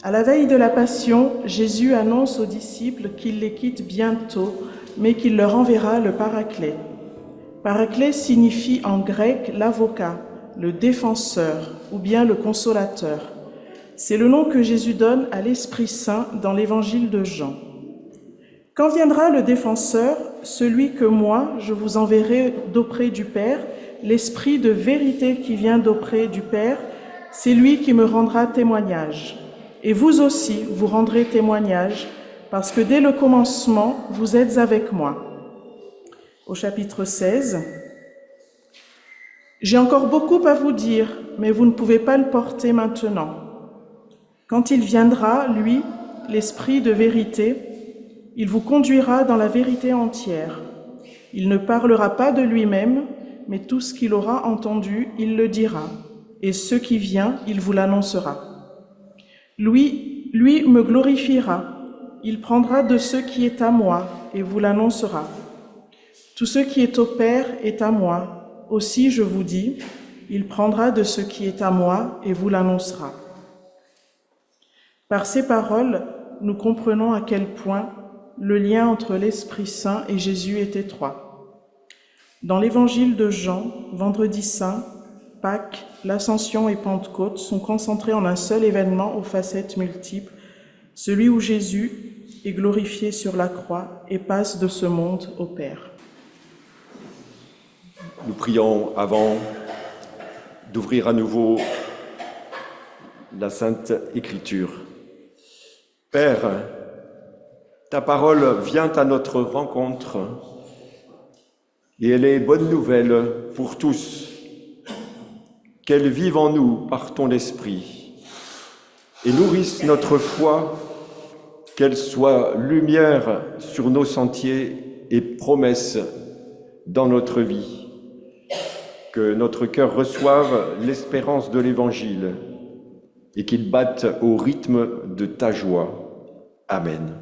À la veille de la Passion, Jésus annonce aux disciples qu'il les quitte bientôt, mais qu'il leur enverra le Paraclet. Paraclet signifie en grec l'avocat, le défenseur ou bien le consolateur. C'est le nom que Jésus donne à l'Esprit Saint dans l'Évangile de Jean. Quand viendra le défenseur, celui que moi je vous enverrai d'auprès du Père, l'Esprit de vérité qui vient d'auprès du Père, c'est lui qui me rendra témoignage. Et vous aussi, vous rendrez témoignage, parce que dès le commencement, vous êtes avec moi. Au chapitre 16, « J'ai encore beaucoup à vous dire, mais vous ne pouvez pas le porter maintenant. Quand il viendra, lui, l'Esprit de vérité, il vous conduira dans la vérité entière. Il ne parlera pas de lui-même, mais tout ce qu'il aura entendu, il le dira, et ce qui vient, il vous l'annoncera. Lui me glorifiera. Il prendra de ce qui est à moi et vous l'annoncera. Tout ce qui est au Père est à moi. Aussi, je vous dis, il prendra de ce qui est à moi et vous l'annoncera. » Par ces paroles, nous comprenons à quel point le lien entre l'Esprit Saint et Jésus est étroit. Dans l'Évangile de Jean, Vendredi Saint, Pâques, l'Ascension et Pentecôte sont concentrés en un seul événement aux facettes multiples, celui où Jésus est glorifié sur la croix et passe de ce monde au Père. Nous prions avant d'ouvrir à nouveau la Sainte Écriture. Père, ta parole vient à notre rencontre et elle est bonne nouvelle pour tous. Qu'elle vive en nous par ton esprit et nourrisse notre foi, qu'elle soit lumière sur nos sentiers et promesse dans notre vie. Que notre cœur reçoive l'espérance de l'Évangile et qu'il batte au rythme de ta joie. Amen.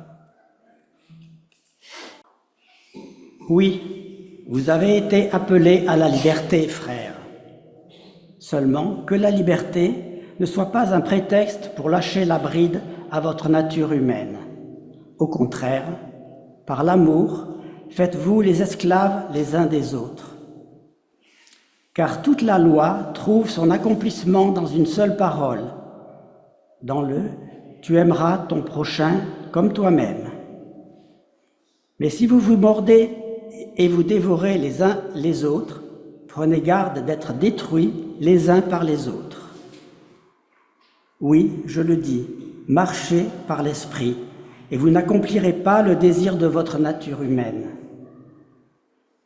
Oui, vous avez été appelés à la liberté, frères. Seulement que la liberté ne soit pas un prétexte pour lâcher la bride à votre nature humaine. Au contraire, par l'amour, faites-vous les esclaves les uns des autres. Car toute la loi trouve son accomplissement dans une seule parole. Dans le « tu aimeras ton prochain comme toi-même ». Mais si vous vous mordez et vous dévorez les uns les autres, prenez garde d'être détruits les uns par les autres. Oui, je le dis, marchez par l'esprit, et vous n'accomplirez pas le désir de votre nature humaine.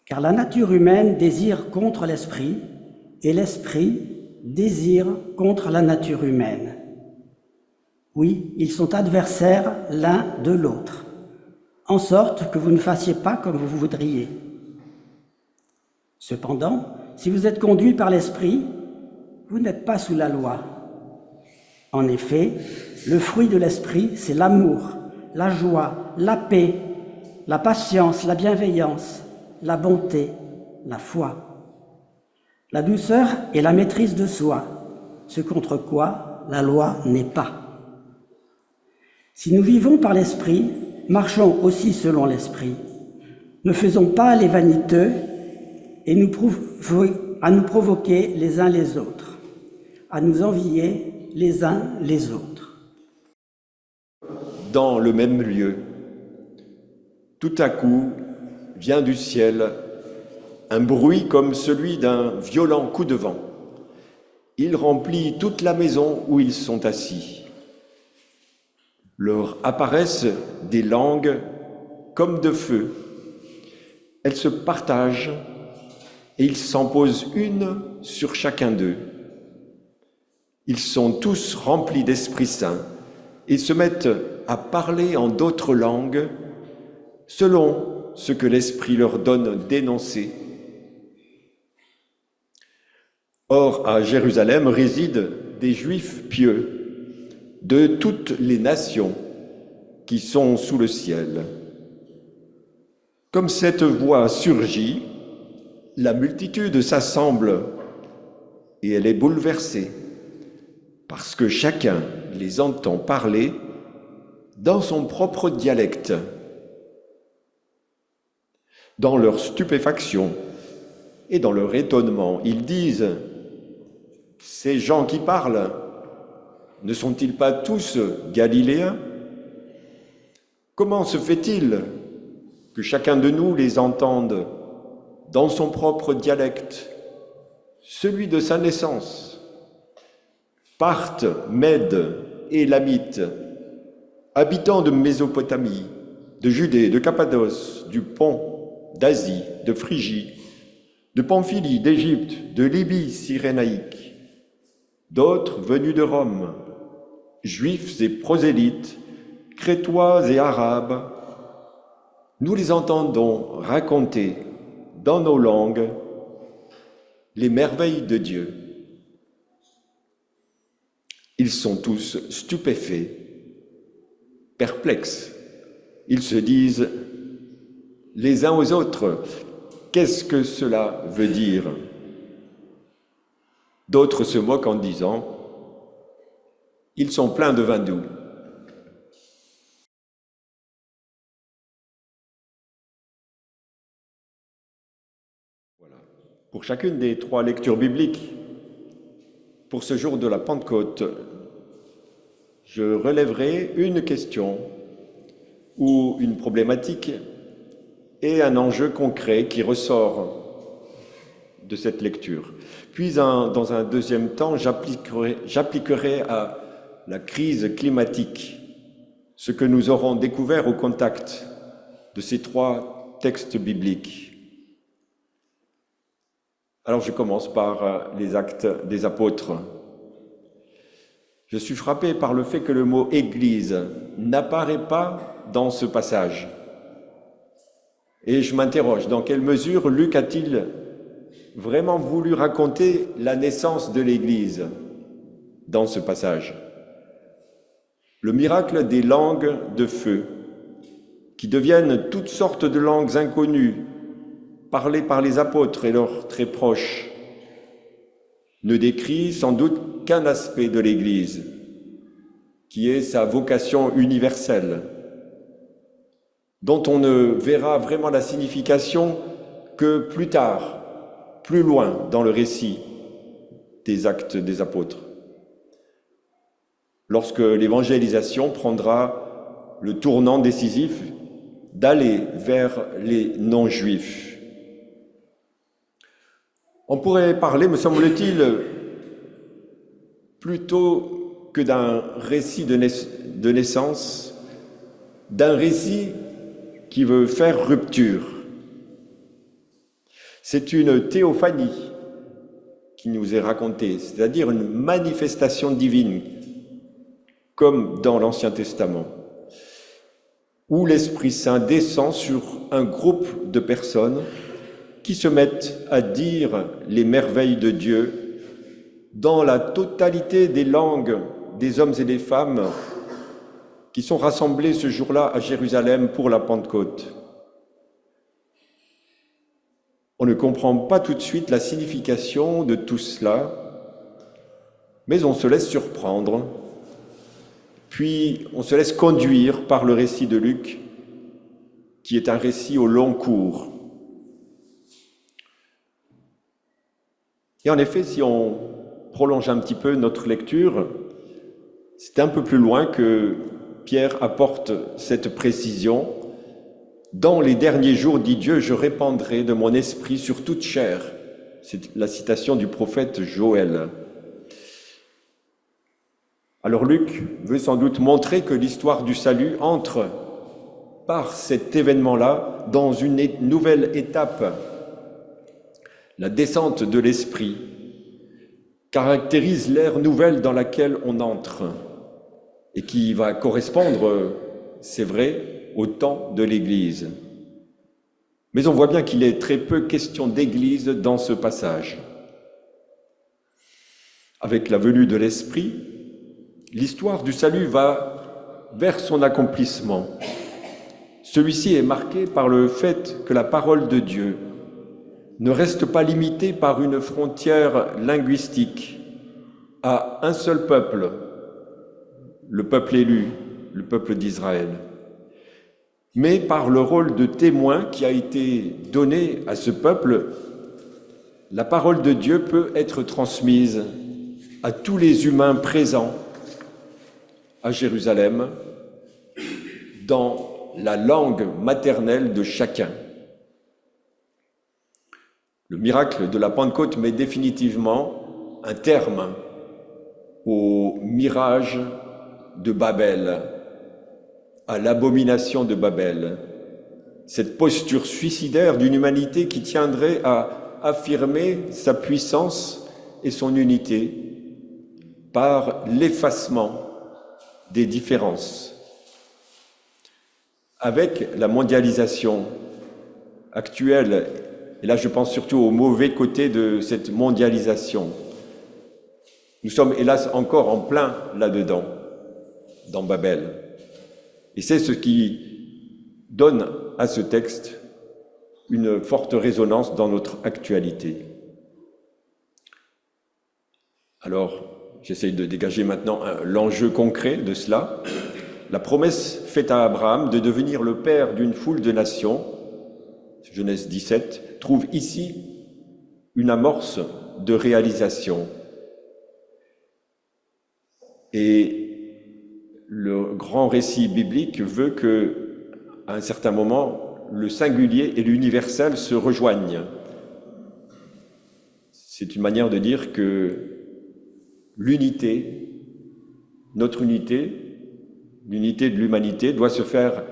Car la nature humaine désire contre l'esprit, et l'esprit désire contre la nature humaine. Oui, ils sont adversaires l'un de l'autre, en sorte que vous ne fassiez pas comme vous voudriez. Cependant, si vous êtes conduits par l'esprit, vous n'êtes pas sous la loi. En effet, le fruit de l'esprit, c'est l'amour, la joie, la paix, la patience, la bienveillance, la bonté, la foi, la douceur et la maîtrise de soi, ce contre quoi la loi n'est pas. Si nous vivons par l'esprit, marchons aussi selon l'esprit. Ne faisons pas les vaniteux et à nous provoquer les uns les autres, à nous envier les uns les autres. Dans le même lieu, tout à coup vient du ciel un bruit comme celui d'un violent coup de vent. Il remplit toute la maison où ils sont assis. Leur apparaissent des langues comme de feu. Elles se partagent et ils s'en posent une sur chacun d'eux. Ils sont tous remplis d'Esprit Saint et se mettent à parler en d'autres langues selon ce que l'Esprit leur donne d'énoncer. Or, à Jérusalem résident des Juifs pieux de toutes les nations qui sont sous le ciel. Comme cette voix surgit, la multitude s'assemble et elle est bouleversée. parce que chacun les entend parler dans son propre dialecte. Dans leur stupéfaction et dans leur étonnement, ils disent « Ces gens qui parlent, ne sont-ils pas tous galiléens ? Comment se fait-il que chacun de nous les entende dans son propre dialecte, celui de sa naissance ? Parthes, Mèdes et Lamites, habitants de Mésopotamie, de Judée, de Cappadoce, du Pont, d'Asie, de Phrygie, de Pamphylie, d'Égypte, de Libye cyrénaïque, d'autres venus de Rome, juifs et prosélytes, crétois et arabes, nous les entendons raconter dans nos langues les merveilles de Dieu. Ils sont tous stupéfaits, perplexes. Ils se disent les uns aux autres, qu'est-ce que cela veut dire ? D'autres se moquent en disant, ils sont pleins de vin doux. Voilà. Pour chacune des 3 lectures bibliques, pour ce jour de la Pentecôte, je relèverai une question ou une problématique et un enjeu concret qui ressort de cette lecture. Puis, dans un deuxième temps, j'appliquerai à la crise climatique ce que nous aurons découvert au contact de ces 3 textes bibliques. Alors, je commence par les Actes des Apôtres. Je suis frappé par le fait que le mot « Église » n'apparaît pas dans ce passage. Et je m'interroge, dans quelle mesure Luc a-t-il vraiment voulu raconter la naissance de l'Église dans ce passage ? Le miracle des langues de feu, qui deviennent toutes sortes de langues inconnues, parlées par les apôtres et leurs très proches, ne décrit sans doute qu'un aspect de l'Église, qui est sa vocation universelle, dont on ne verra vraiment la signification que plus tard, plus loin dans le récit des Actes des Apôtres, lorsque l'évangélisation prendra le tournant décisif d'aller vers les non-juifs. On pourrait parler, me semble-t-il, plutôt que d'un récit de naissance, d'un récit qui veut faire rupture. C'est une théophanie qui nous est racontée, c'est-à-dire une manifestation divine, comme dans l'Ancien Testament, où l'Esprit Saint descend sur un groupe de personnes qui se mettent à dire les merveilles de Dieu dans la totalité des langues des hommes et des femmes qui sont rassemblés ce jour-là à Jérusalem pour la Pentecôte. On ne comprend pas tout de suite la signification de tout cela, mais on se laisse surprendre, puis on se laisse conduire par le récit de Luc, qui est un récit au long cours. Et en effet, si on prolonge un petit peu notre lecture, c'est un peu plus loin que Pierre apporte cette précision. Dans les derniers jours, dit Dieu, je répandrai de mon esprit sur toute chair. C'est la citation du prophète Joël. Alors Luc veut sans doute montrer que l'histoire du salut entre par cet événement-là dans une nouvelle étape. La descente de l'esprit caractérise l'ère nouvelle dans laquelle on entre et qui va correspondre, c'est vrai, au temps de l'Église. Mais on voit bien qu'il est très peu question d'Église dans ce passage. Avec la venue de l'Esprit, l'histoire du salut va vers son accomplissement. Celui-ci est marqué par le fait que la parole de Dieu ne reste pas limitée par une frontière linguistique, à un seul peuple, le peuple élu, le peuple d'Israël, mais par le rôle de témoin qui a été donné à ce peuple, la parole de Dieu peut être transmise à tous les humains présents à Jérusalem dans la langue maternelle de chacun. Le miracle de la Pentecôte met définitivement un terme au mirage de Babel, à l'abomination de Babel, cette posture suicidaire d'une humanité qui tiendrait à affirmer sa puissance et son unité par l'effacement des différences. Avec la mondialisation actuelle, et là je pense surtout au mauvais côté de cette mondialisation, nous sommes hélas encore en plein là-dedans, dans Babel. Et c'est ce qui donne à ce texte une forte résonance dans notre actualité. Alors, j'essaye de dégager maintenant l'enjeu concret de cela. La promesse faite à Abraham de devenir le père d'une foule de nations, Genèse 17, trouve ici une amorce de réalisation. Et le grand récit biblique veut que, à un certain moment, le singulier et l'universel se rejoignent. C'est une manière de dire que l'unité, notre unité, l'unité de l'humanité doit se faire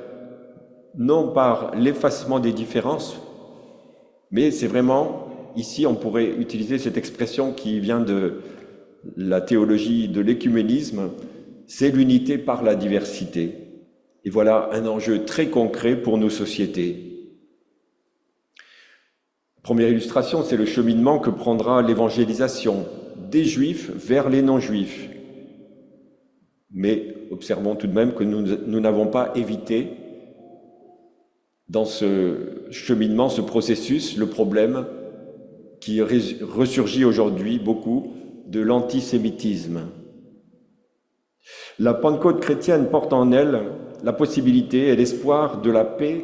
non par l'effacement des différences, mais c'est vraiment, ici on pourrait utiliser cette expression qui vient de la théologie de l'écuménisme, c'est l'unité par la diversité. Et voilà un enjeu très concret pour nos sociétés. Première illustration, c'est le cheminement que prendra l'évangélisation des Juifs vers les non-Juifs. Mais observons tout de même que nous n'avons pas évité dans ce cheminement, ce processus, le problème qui ressurgit aujourd'hui beaucoup de l'antisémitisme. La Pentecôte chrétienne porte en elle la possibilité et l'espoir de la paix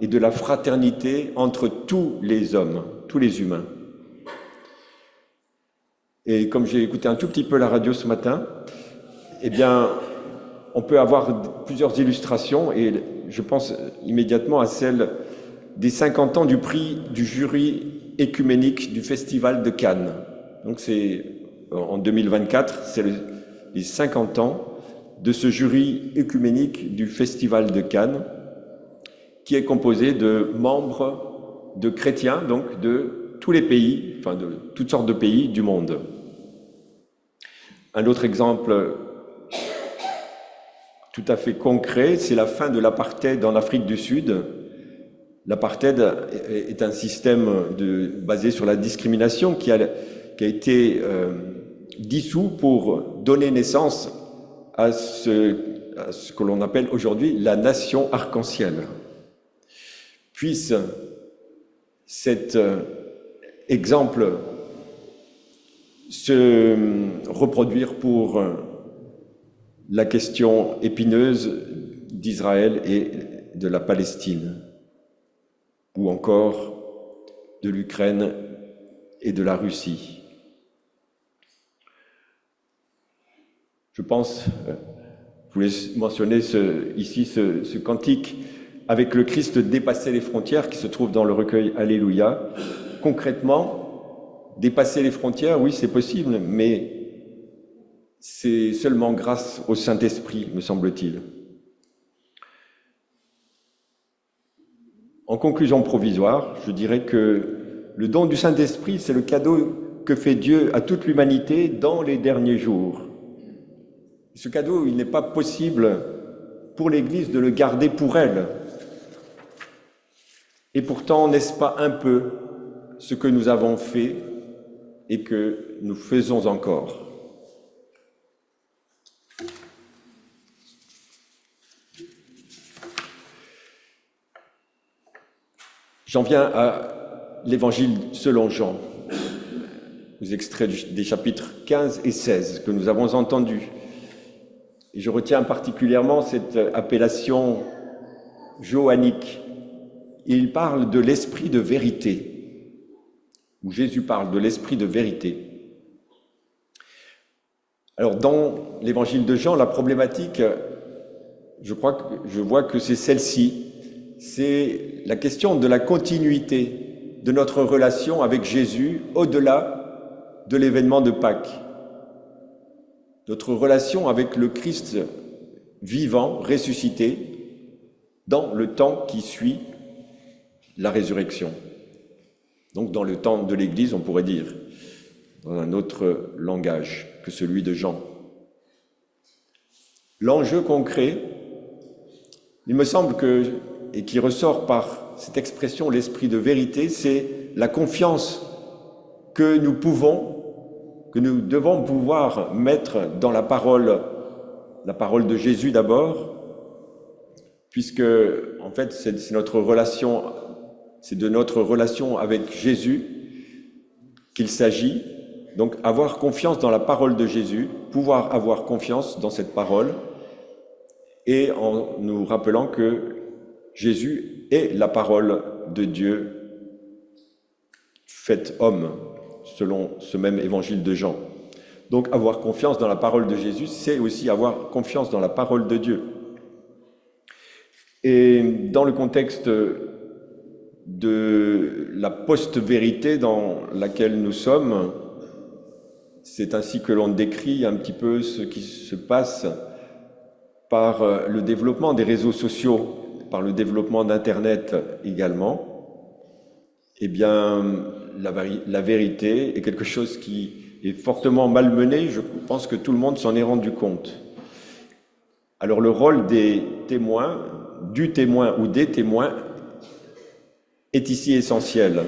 et de la fraternité entre tous les hommes, tous les humains. Et comme j'ai écouté un tout petit peu la radio ce matin, eh bien, on peut avoir plusieurs illustrations et je pense immédiatement à celle des 50 ans du prix du jury écuménique du Festival de Cannes. Donc c'est en 2024, c'est les 50 ans de ce jury écuménique du Festival de Cannes, qui est composé de membres, de chrétiens, donc de tous les pays, enfin de toutes sortes de pays du monde. Un autre exemple tout à fait concret, c'est la fin de l'apartheid en Afrique du Sud. L'apartheid est un système basé sur la discrimination qui a été dissous pour donner naissance à ce que l'on appelle aujourd'hui la nation arc-en-ciel. Puisse cet exemple se reproduire pour la question épineuse d'Israël et de la Palestine, ou encore de l'Ukraine et de la Russie. Je pense, je voulais mentionner ici ce cantique avec le Christ dépasser les frontières qui se trouve dans le recueil Alléluia. Concrètement, dépasser les frontières, oui, c'est possible, mais c'est seulement grâce au Saint-Esprit, me semble-t-il. En conclusion provisoire, je dirais que le don du Saint-Esprit, c'est le cadeau que fait Dieu à toute l'humanité dans les derniers jours. Ce cadeau, il n'est pas possible pour l'Église de le garder pour elle. Et pourtant, n'est-ce pas un peu ce que nous avons fait et que nous faisons encore ? J'en viens à l'Évangile selon Jean. aux extraits des chapitres 15 et 16 que nous avons entendus. Et je retiens particulièrement cette appellation johannique. Il parle de l'esprit de vérité, où Jésus parle de l'esprit de vérité. Alors, dans l'évangile de Jean, la problématique, je vois que c'est celle-ci. C'est la question de la continuité de notre relation avec Jésus au-delà de l'événement de Pâques. Notre relation avec le Christ vivant, ressuscité, dans le temps qui suit la résurrection. Donc dans le temps de l'Église, on pourrait dire, dans un autre langage que celui de Jean. L'enjeu concret, il me semble et qui ressort par cette expression, l'esprit de vérité, c'est la confiance que nous devons pouvoir mettre dans la parole de Jésus d'abord, puisque en fait c'est de notre relation avec Jésus qu'il s'agit. Donc avoir confiance dans la parole de Jésus, pouvoir avoir confiance dans cette parole, et en nous rappelant que Jésus est la parole de Dieu faite homme, selon ce même évangile de Jean. Donc avoir confiance dans la parole de Jésus, c'est aussi avoir confiance dans la parole de Dieu. Et dans le contexte de la post-vérité dans laquelle nous sommes, c'est ainsi que l'on décrit un petit peu ce qui se passe par le développement des réseaux sociaux, par le développement d'Internet également. Eh bien, la vérité est quelque chose qui est fortement malmené. Je pense que tout le monde s'en est rendu compte. Alors, le rôle des témoins, du témoin ou des témoins, est ici essentiel.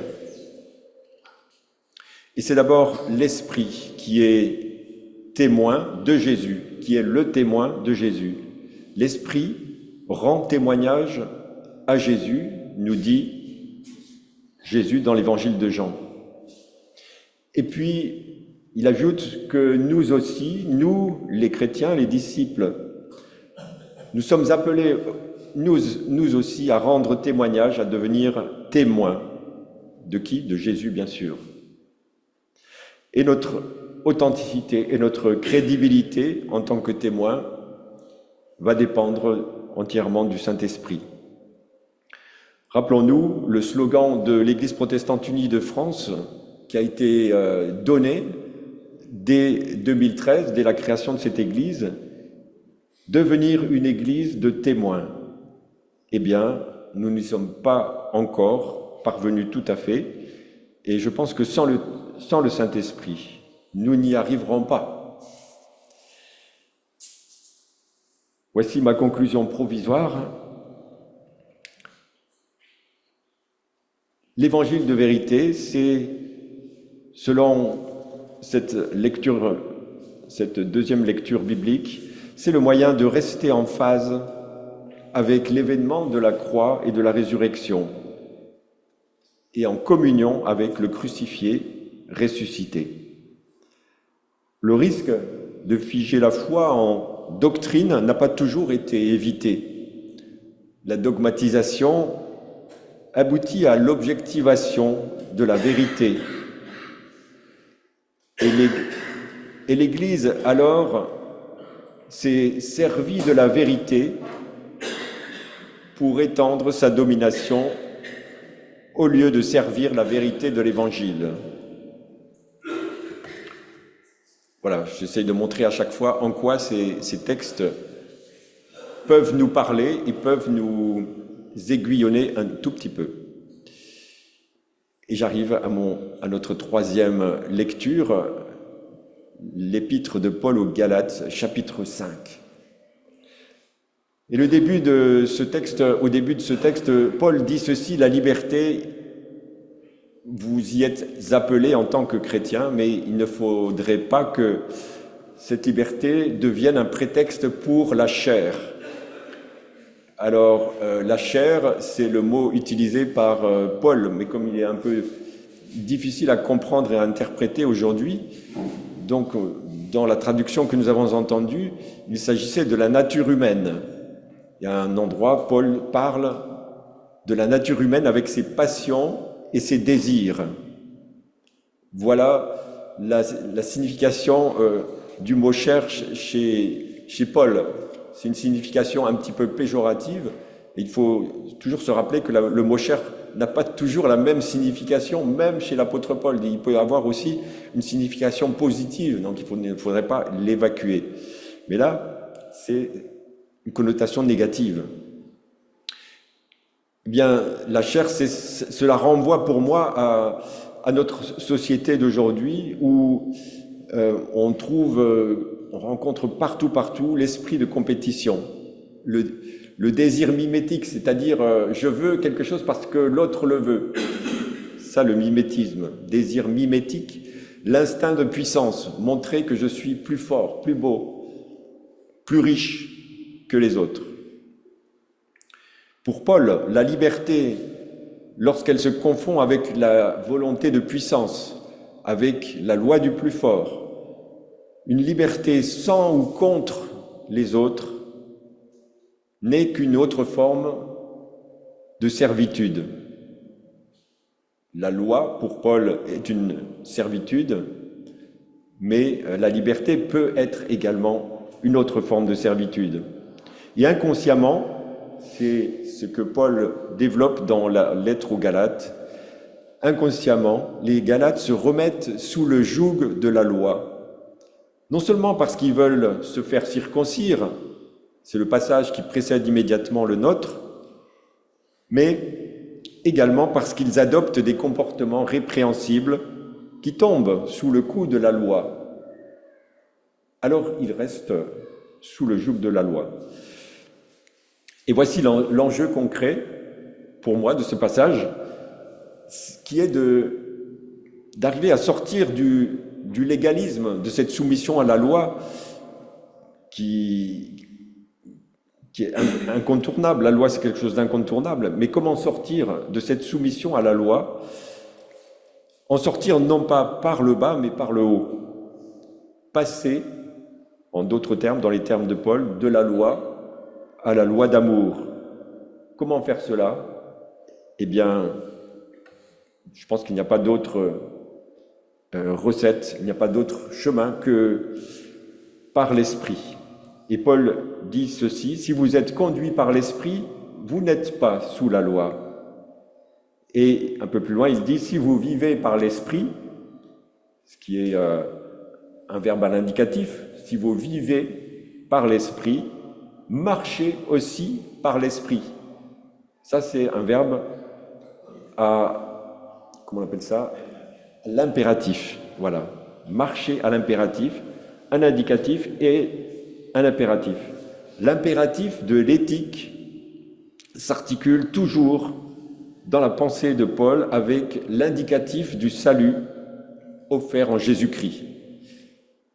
Et c'est d'abord l'Esprit qui est témoin de Jésus, qui est le témoin de Jésus. L'Esprit rend témoignage à Jésus, nous dit Jésus dans l'évangile de Jean. Et puis, il ajoute que nous aussi, nous, les chrétiens, les disciples, nous sommes appelés, nous aussi, à rendre témoignage, à devenir témoins. De qui? De Jésus, bien sûr. Et notre authenticité et notre crédibilité en tant que témoins va dépendre entièrement du Saint-Esprit. Rappelons-nous le slogan de l'Église protestante unie de France qui a été donné dès 2013, dès la création de cette Église, devenir une Église de témoins. Eh bien, nous n'y sommes pas encore parvenus tout à fait, et je pense que sans le Saint-Esprit, nous n'y arriverons pas. Voici ma conclusion provisoire. L'évangile de vérité, c'est, selon cette deuxième lecture biblique, c'est le moyen de rester en phase avec l'événement de la croix et de la résurrection, et en communion avec le crucifié ressuscité. Le risque de figer la foi en doctrine n'a pas toujours été évité. La dogmatisation aboutit à l'objectivation de la vérité. Et l'Église, alors, s'est servie de la vérité pour étendre sa domination au lieu de servir la vérité de l'Évangile. Voilà, j'essaye de montrer à chaque fois en quoi ces textes peuvent nous parler et peuvent nous aiguillonner un tout petit peu. Et j'arrive à notre troisième lecture, l'épître de Paul aux Galates, chapitre 5. Et au début de ce texte, Paul dit ceci: la liberté, vous y êtes appelés en tant que chrétiens, mais il ne faudrait pas que cette liberté devienne un prétexte pour la chair. Alors, la chair, c'est le mot utilisé par Paul, mais comme il est un peu difficile à comprendre et à interpréter aujourd'hui. Donc, dans la traduction que nous avons entendue, il s'agissait de la nature humaine. Il y a un endroit, Paul parle de la nature humaine avec ses passions et ses désirs. Voilà la signification du mot chair chez Paul. C'est une signification un petit peu péjorative. Et il faut toujours se rappeler que le mot chair n'a pas toujours la même signification, même chez l'apôtre Paul. Il peut avoir aussi une signification positive, donc il ne faudrait pas l'évacuer. Mais là, c'est une connotation négative. Eh bien, la chair, cela renvoie pour moi à notre société d'aujourd'hui où on rencontre partout l'esprit de compétition, le désir mimétique, c'est-à-dire je veux quelque chose parce que l'autre le veut. Ça, le mimétisme, désir mimétique, l'instinct de puissance, montrer que je suis plus fort, plus beau, plus riche que les autres. Pour Paul, la liberté, lorsqu'elle se confond avec la volonté de puissance, avec la loi du plus fort, une liberté sans ou contre les autres, n'est qu'une autre forme de servitude. La loi, pour Paul, est une servitude, mais la liberté peut être également une autre forme de servitude. Et inconsciemment, c'est ce que Paul développe dans la lettre aux Galates, inconsciemment, les Galates se remettent sous le joug de la loi, non seulement parce qu'ils veulent se faire circoncire, c'est le passage qui précède immédiatement le nôtre, mais également parce qu'ils adoptent des comportements répréhensibles qui tombent sous le coup de la loi. Alors ils restent sous le joug de la loi. Et voici l'enjeu concret, pour moi, de ce passage, qui est d'arriver à sortir du légalisme, de cette soumission à la loi qui est incontournable. La loi, c'est quelque chose d'incontournable. Mais comment sortir de cette soumission à la loi? En sortir non pas par le bas, mais par le haut. Passer, en d'autres termes, dans les termes de Paul, de la loi à la loi d'amour. Comment faire cela? Eh bien, je pense qu'il n'y a pas d'autre recette, il n'y a pas d'autre chemin que par l'Esprit. Et Paul dit ceci, si vous êtes conduits par l'Esprit, vous n'êtes pas sous la loi. Et un peu plus loin, il dit, si vous vivez par l'Esprit, ce qui est un verbe à l'indicatif, si vous vivez par l'Esprit, marchez aussi par l'Esprit. Ça, c'est un verbe à, comment on appelle ça? L'impératif, voilà. Marcher à l'impératif, un indicatif et un impératif. L'impératif de l'éthique s'articule toujours dans la pensée de Paul avec l'indicatif du salut offert en Jésus-Christ.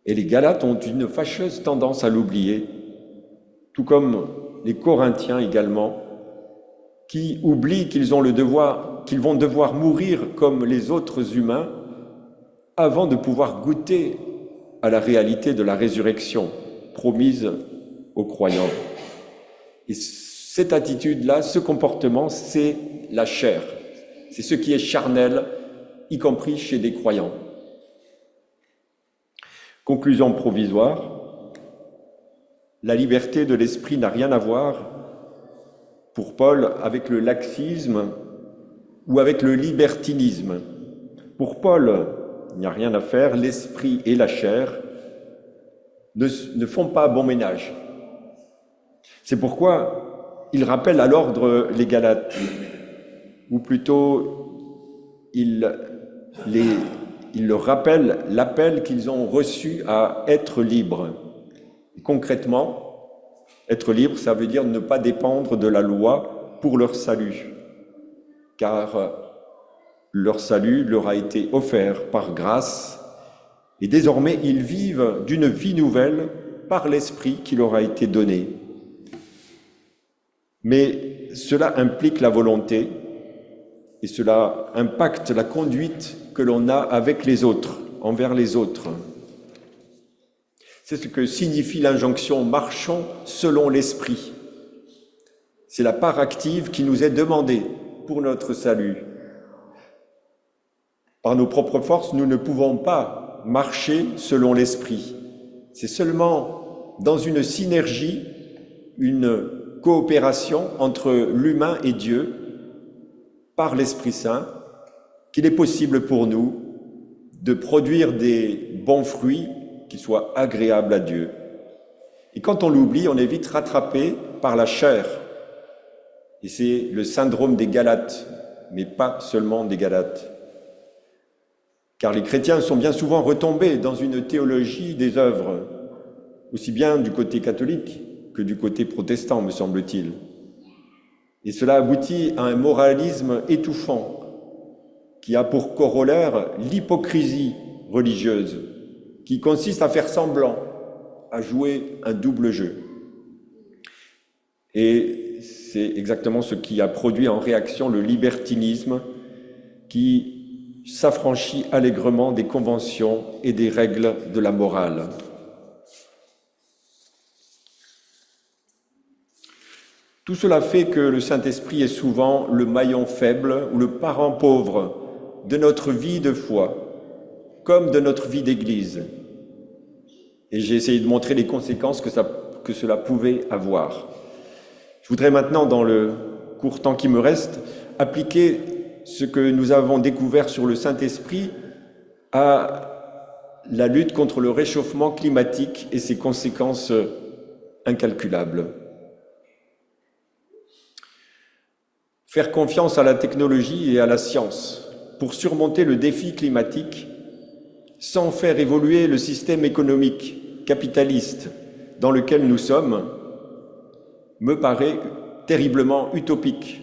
Et les Galates ont une fâcheuse tendance à l'oublier, tout comme les Corinthiens également, qui oublient qu'ils vont devoir mourir comme les autres humains avant de pouvoir goûter à la réalité de la résurrection promise aux croyants. Et cette attitude-là, ce comportement, c'est la chair. C'est ce qui est charnel, y compris chez des croyants. Conclusion provisoire, la liberté de l'esprit n'a rien à voir, pour Paul, avec le laxisme ou avec le libertinisme. Pour Paul, il n'y a rien à faire, l'esprit et la chair ne font pas bon ménage. C'est pourquoi il rappelle à l'ordre les Galates, ou plutôt il leur rappelle l'appel qu'ils ont reçu à être libres. Et concrètement, être libre, ça veut dire ne pas dépendre de la loi pour leur salut, car leur salut leur a été offert par grâce, et désormais ils vivent d'une vie nouvelle par l'Esprit qui leur a été donné. Mais cela implique la volonté, et cela impacte la conduite que l'on a avec les autres, envers les autres. C'est ce que signifie l'injonction « marchons selon l'esprit ». C'est la part active qui nous est demandée pour notre salut. Par nos propres forces, nous ne pouvons pas marcher selon l'esprit. C'est seulement dans une synergie, une coopération entre l'humain et Dieu, par l'Esprit Saint, qu'il est possible pour nous de produire des bons fruits qui soient agréables à Dieu. Et quand on l'oublie, on est vite rattrapé par la chair. Et c'est le syndrome des Galates, mais pas seulement des Galates. Car les chrétiens sont bien souvent retombés dans une théologie des œuvres, aussi bien du côté catholique que du côté protestant, me semble-t-il. Et cela aboutit à un moralisme étouffant qui a pour corollaire l'hypocrisie religieuse, qui consiste à faire semblant, à jouer un double jeu. Et c'est exactement ce qui a produit en réaction le libertinisme qui s'affranchit allègrement des conventions et des règles de la morale. Tout cela fait que le Saint-Esprit est souvent le maillon faible ou le parent pauvre de notre vie de foi, comme de notre vie d'Église. Et j'ai essayé de montrer les conséquences que cela pouvait avoir. Je voudrais maintenant, dans le court temps qui me reste, appliquer ce que nous avons découvert sur le Saint-Esprit à la lutte contre le réchauffement climatique et ses conséquences incalculables. Faire confiance à la technologie et à la science pour surmonter le défi climatique sans faire évoluer le système économique capitaliste dans lequel nous sommes me paraît terriblement utopique.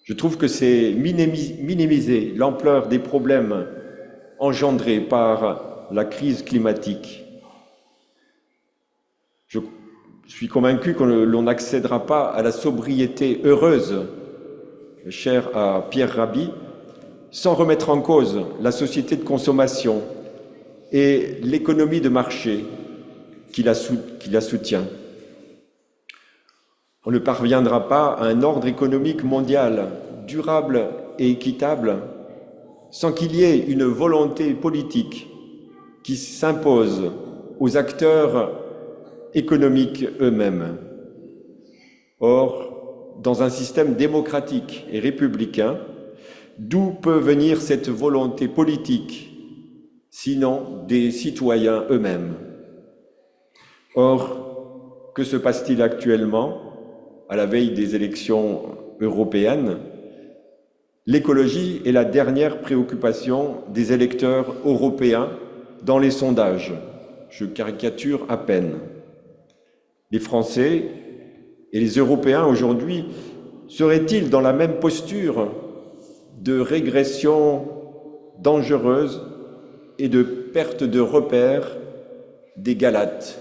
Je trouve que c'est minimiser l'ampleur des problèmes engendrés par la crise climatique. Je suis convaincu que l'on n'accédera pas à la sobriété heureuse, chère à Pierre Rabhi, sans remettre en cause la société de consommation et l'économie de marché qui la soutient. On ne parviendra pas à un ordre économique mondial durable et équitable sans qu'il y ait une volonté politique qui s'impose aux acteurs économiques eux-mêmes. Or, dans un système démocratique et républicain, d'où peut venir cette volonté politique, sinon des citoyens eux-mêmes? Or, que se passe-t-il actuellement, à la veille des élections européennes? L'écologie est la dernière préoccupation des électeurs européens dans les sondages. Je caricature à peine. Les Français et les Européens aujourd'hui seraient-ils dans la même posture de régression dangereuse et de perte de repères des Galates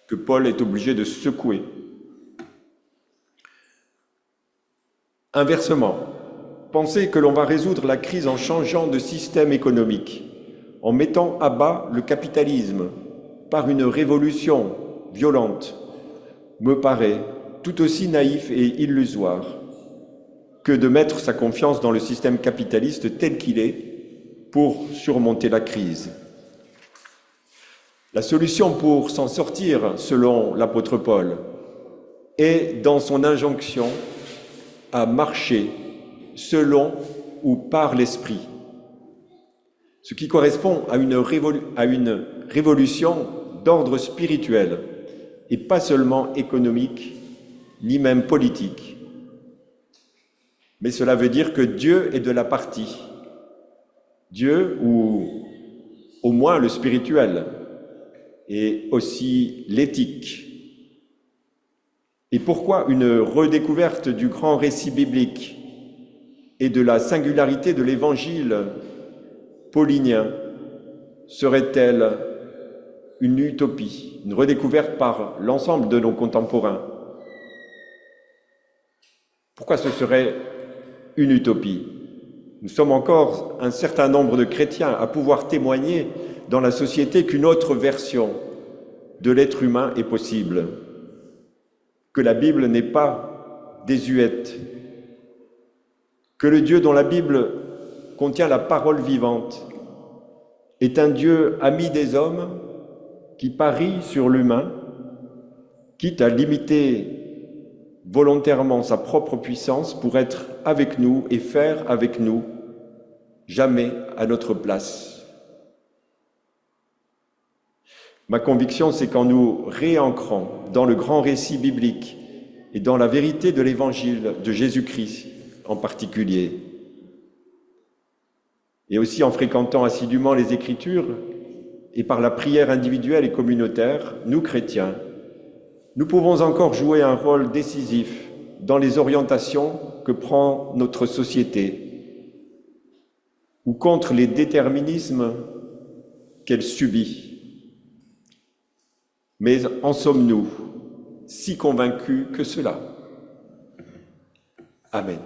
que Paul est obligé de secouer? Inversement, pensez que l'on va résoudre la crise en changeant de système économique, en mettant à bas le capitalisme par une révolution violente, me paraît tout aussi naïf et illusoire que de mettre sa confiance dans le système capitaliste tel qu'il est pour surmonter la crise. La solution pour s'en sortir, selon l'apôtre Paul, est dans son injonction à marcher selon ou par l'Esprit, ce qui correspond à une révolution d'ordre spirituel et pas seulement économique, ni même politique. Mais cela veut dire que Dieu est de la partie. Dieu, ou au moins le spirituel, et aussi l'éthique. Et pourquoi une redécouverte du grand récit biblique et de la singularité de l'évangile paulinien serait-elle une utopie, une redécouverte par l'ensemble de nos contemporains? Pourquoi ce serait une utopie. Nous sommes encore un certain nombre de chrétiens à pouvoir témoigner dans la société qu'une autre version de l'être humain est possible, que la Bible n'est pas désuète, que le Dieu dont la Bible contient la parole vivante est un Dieu ami des hommes qui parie sur l'humain, quitte à limiter volontairement sa propre puissance pour être avec nous et faire avec nous, jamais à notre place. Ma conviction, c'est qu'en nous réancrant dans le grand récit biblique et dans la vérité de l'Évangile de Jésus-Christ en particulier, et aussi en fréquentant assidûment les Écritures et par la prière individuelle et communautaire, nous, chrétiens, nous pouvons encore jouer un rôle décisif dans les orientations que prend notre société ou contre les déterminismes qu'elle subit. Mais en sommes-nous si convaincus que cela? Amen.